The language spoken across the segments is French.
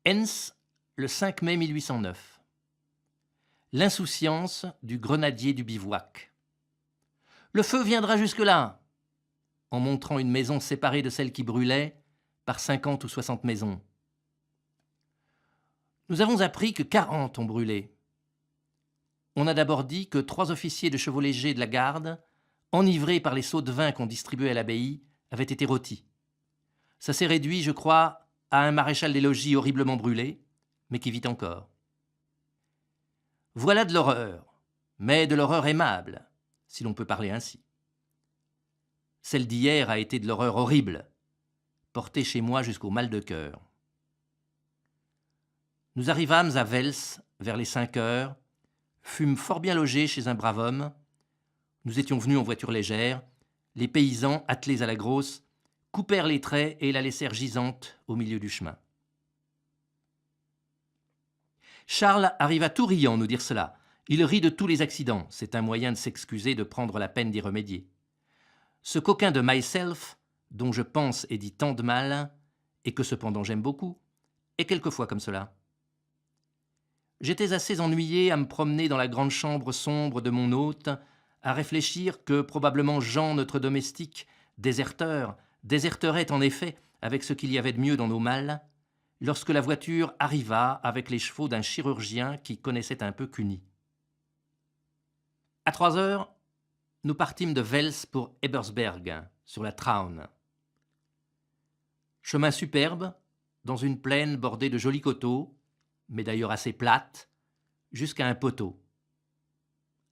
Hens, le 5 mai 1809. L'insouciance du grenadier du bivouac. Le feu viendra jusque-là, en montrant une maison séparée de celle qui brûlait par 50 ou 60 maisons. Nous avons appris que 40 ont brûlé. On a d'abord dit que 3 officiers de chevaux légers de la garde, enivrés par les seaux de vin qu'on distribuait à l'abbaye, avaient été rôtis. Ça s'est réduit, je crois, à un maréchal des logis horriblement brûlé, mais qui vit encore. Voilà de l'horreur, mais de l'horreur aimable, si l'on peut parler ainsi. Celle d'hier a été de l'horreur horrible, portée chez moi jusqu'au mal de cœur. Nous arrivâmes à Vels vers les 5 heures, fûmes fort bien logés chez un brave homme. Nous étions venus en voiture légère. Les paysans, attelés à la grosse, coupèrent les traits et la laissèrent gisante au milieu du chemin. Charles arriva tout riant nous dire cela. Il rit de tous les accidents. C'est un moyen de s'excuser de prendre la peine d'y remédier. Ce coquin de Myself, dont je pense et dis tant de mal, et que cependant j'aime beaucoup, est quelquefois comme cela. J'étais assez ennuyé à me promener dans la grande chambre sombre de mon hôte, à réfléchir que probablement Jean, notre domestique, déserterait en effet avec ce qu'il y avait de mieux dans nos malles, lorsque la voiture arriva avec les chevaux d'un chirurgien qui connaissait un peu Cluny. À 3 heures, nous partîmes de Vels pour Ebersberg, sur la Traun. Chemin superbe, dans une plaine bordée de jolis coteaux, mais d'ailleurs assez plate, jusqu'à un poteau.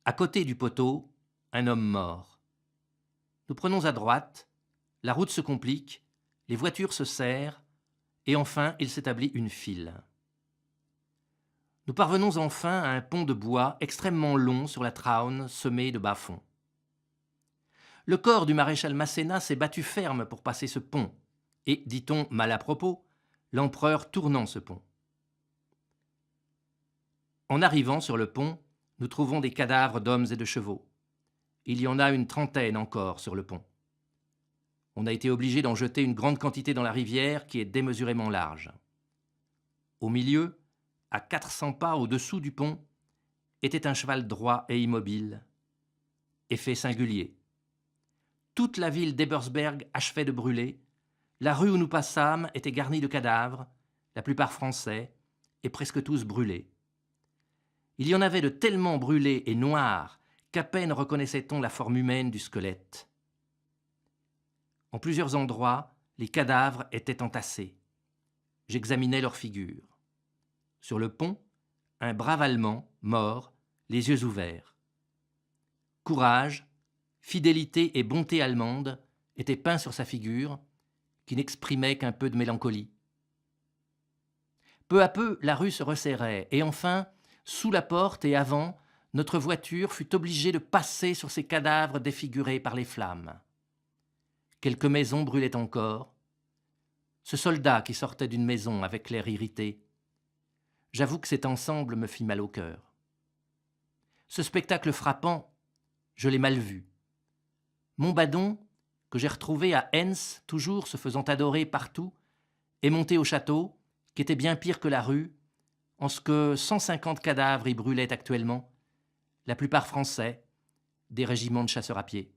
À côté du poteau, un homme mort. Nous prenons à droite, la route se complique, les voitures se serrent, et enfin il s'établit une file. Nous parvenons enfin à un pont de bois extrêmement long sur la Traun, semé de bas-fonds. Le corps du maréchal Masséna s'est battu ferme pour passer ce pont, et, dit-on mal à propos, l'empereur tournant ce pont. En arrivant sur le pont, nous trouvons des cadavres d'hommes et de chevaux. Il y en a une trentaine encore sur le pont. On a été obligé d'en jeter une grande quantité dans la rivière qui est démesurément large. Au milieu, à 400 pas au-dessous du pont, était un cheval droit et immobile. Effet singulier. Toute la ville d'Ebersberg achevait de brûler. La rue où nous passâmes était garnie de cadavres, la plupart français, et presque tous brûlés. Il y en avait de tellement brûlés et noirs qu'à peine reconnaissait-on la forme humaine du squelette. En plusieurs endroits, les cadavres étaient entassés. J'examinais leurs figures. Sur le pont, un brave Allemand, mort, les yeux ouverts. Courage, fidélité et bonté allemande étaient peints sur sa figure, qui n'exprimait qu'un peu de mélancolie. Peu à peu, la rue se resserrait, et enfin, sous la porte et avant, notre voiture fut obligée de passer sur ces cadavres défigurés par les flammes. Quelques maisons brûlaient encore. Ce soldat qui sortait d'une maison avec l'air irrité. J'avoue que cet ensemble me fit mal au cœur. Ce spectacle frappant, je l'ai mal vu. Montbadon, que j'ai retrouvé à Hens, toujours se faisant adorer partout, est monté au château, qui était bien pire que la rue, en ce que 150 cadavres y brûlaient actuellement, la plupart français, des régiments de chasseurs à pied.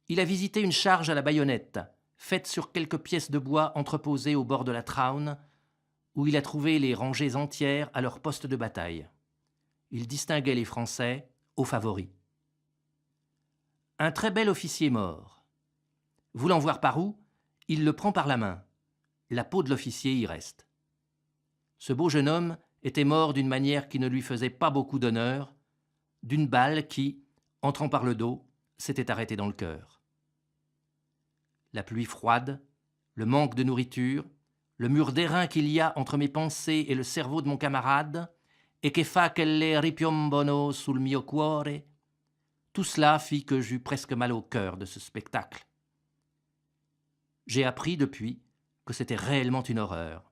Il a visité une charge à la baïonnette, faite sur quelques pièces de bois entreposées au bord de la Traun, où il a trouvé les rangées entières à leur poste de bataille. Il distinguait les Français aux favoris. Un très bel officier mort. Voulant voir par où, il le prend par la main. La peau de l'officier y reste. Ce beau jeune homme était mort d'une manière qui ne lui faisait pas beaucoup d'honneur, d'une balle qui, entrant par le dos, s'était arrêtée dans le cœur. La pluie froide, le manque de nourriture, le mur d'airain qu'il y a entre mes pensées et le cerveau de mon camarade, et che fa quelle ripiombono sul mio cuore, tout cela fit que j'eus presque mal au cœur de ce spectacle. J'ai appris depuis que c'était réellement une horreur.